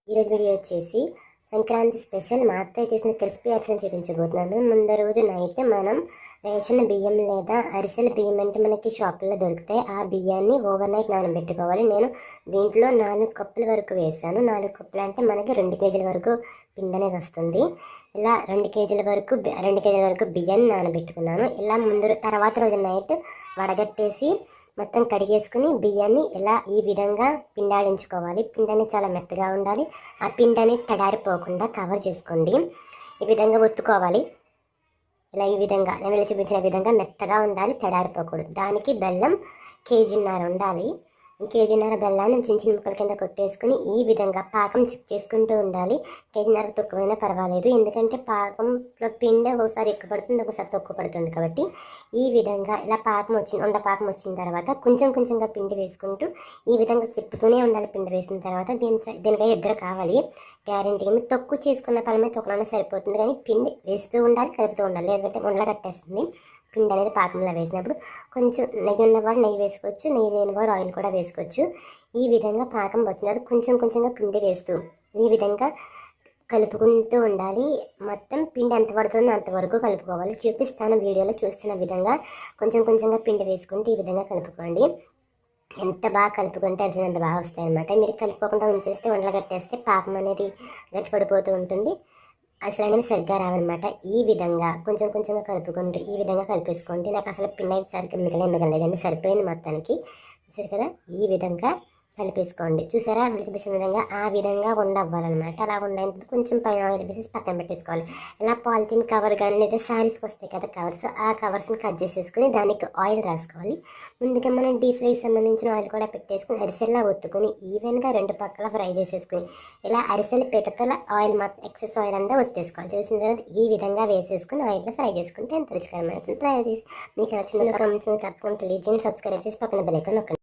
ఈరోజు వీడియో వచ్చేసి సంక్రాంతి స్పెషల్ మా అత్తయ్య చేసిన క్రిస్పీ అరిసెలు చూపించబోతున్నాను. ముందు రోజు నైట్ మనం రేషన్ బియ్యం లేదా అరిసెల బియ్యం అంటే మనకి షాపుల్లో దొరుకుతాయి. ఆ బియ్యాన్ని ఓవర్ నైట్ నానబెట్టుకోవాలి. నేను దీంట్లో 4 కప్పుల వరకు వేసాను. 4 కప్పులు అంటే మనకి 2 కేజీల వరకు పిండి అనేది వస్తుంది. ఇలా 2 కేజీల వరకు బియ్యాన్ని నానబెట్టుకున్నాను. ఇలా తర్వాత రోజు నైట్ వడగట్టేసి మొత్తం కడిగేసుకుని బియ్యాన్ని ఇలా ఈ విధంగా పిండాడించుకోవాలి. పిండి చాలా మెత్తగా ఉండాలి. ఆ పిండిని తడారిపోకుండా కవర్ చేసుకోండి. ఈ విధంగా ఒత్తుకోవాలి. ఇలా ఈ విధంగా నేను చూపించిన విధంగా మెత్తగా ఉండాలి, తడారిపోకూడదు. దానికి బెల్లం 1.5 కేజీ ఉండాలి. 1.5 కేజీ బెల్లాన్ని చిన్న చిన్న ముక్కల కింద కొట్టేసుకుని ఈ విధంగా పాకం చెక్ చేసుకుంటూ ఉండాలి. 1.5 కేజీ తక్కువైనా పర్వాలేదు, ఎందుకంటే పాకంలో పిండి ఒకసారి ఎక్కువ పడుతుంది, ఒకసారి తక్కువ పడుతుంది. కాబట్టి ఈ విధంగా ఇలా ఉండ పాకం వచ్చిన తర్వాత కొంచెం కొంచెంగా పిండి వేసుకుంటూ ఈ విధంగా తిప్పుతూనే ఉండాలి. పిండి వేసిన తర్వాత దీనికై ఇద్దరు కావాలి గ్యారెంటీగా. మీరు తక్కువ చేసుకున్న పని మీద తొక్కలోనే సరిపోతుంది, కానీ పిండి వేస్తూ ఉండాలి, కలుపుతూ ఉండాలి, లేదంటే ఉండలా కట్టేస్తుంది. పిండి అనేది పాకంలో వేసినప్పుడు కొంచెం నెయ్యి ఉన్నవారు నెయ్యి వేసుకోవచ్చు, నెయ్యి లేనివారు ఆయిల్ కూడా వేసుకోవచ్చు. ఈ విధంగా పాకం వచ్చింది, అది కొంచెం కొంచెంగా పిండి వేస్తూ ఈ విధంగా కలుపుకుంటూ ఉండాలి. మొత్తం పిండి ఎంత పడుతుందో అంతవరకు కలుపుకోవాలి. చూపిస్తాను వీడియోలో చూస్తున్న విధంగా కొంచెం కొంచెంగా పిండి వేసుకుంటూ ఈ విధంగా కలుపుకోండి. ఎంత బాగా కలుపుకుంటే అది అంత బాగా వస్తాయి అన్నమాట. మీరు కలుపుకోకుండా ఉంచేస్తే ఉండలు కట్టేస్తే పాకం అనేది గట్టిపడిపోతూ ఉంటుంది, అసలు అనేది సరిగ్గా రావన్నమాట. ఈ విధంగా కొంచెం కొంచెంగా కలుపుకుంటూ ఈ విధంగా కలిపేసుకోండి. నాకు అసలు పిండి అయితే సరిగ్గా మిగలేదండి, సరిపోయింది మొత్తానికి. చూసారు కదా, ఈ విధంగా కలిపేసుకోండి. చూసారా చూపించిన విధంగా ఆ విధంగా ఉండవ్వాలన్నమాట. అలా ఉండేంత కొంచెం పైన ఆయిల్ వేసి పక్కన పెట్టేసుకోవాలి. ఇలా పాలిథిన్ కవర్ కానీ లేదా శారీస్కి వస్తాయి కదా కవర్స్, ఆ కవర్స్ని కట్ చేసేసుకుని దానికి ఆయిల్ రాసుకోవాలి. ముందుగా మనం డీప్ ఫ్రైకి సంబంధించిన ఆయిల్ కూడా పెట్టేసుకుని అరిసెల్లా ఒత్తుకొని ఈవెన్గా 2 పక్కల ఫ్రై చేసేసుకుని ఇలా అరిసెల పీటతో ఆయిల్ మాత్రం ఎక్సెస్ ఆయిల్ అంతా ఒత్తేసుకోవాలి. చూసిన తర్వాత ఈ విధంగా వేసేసుకుని ఆయిల్లో ఫ్రై చేసుకుంటే ఎంత రుచికరమైన ట్రై చేసి మీకు నచ్చిన తప్పకుండా తెలియజేయండి. సబ్స్క్రైబ్ చేసి పక్కన బెల్ ఐకాన్ నొక్కండి.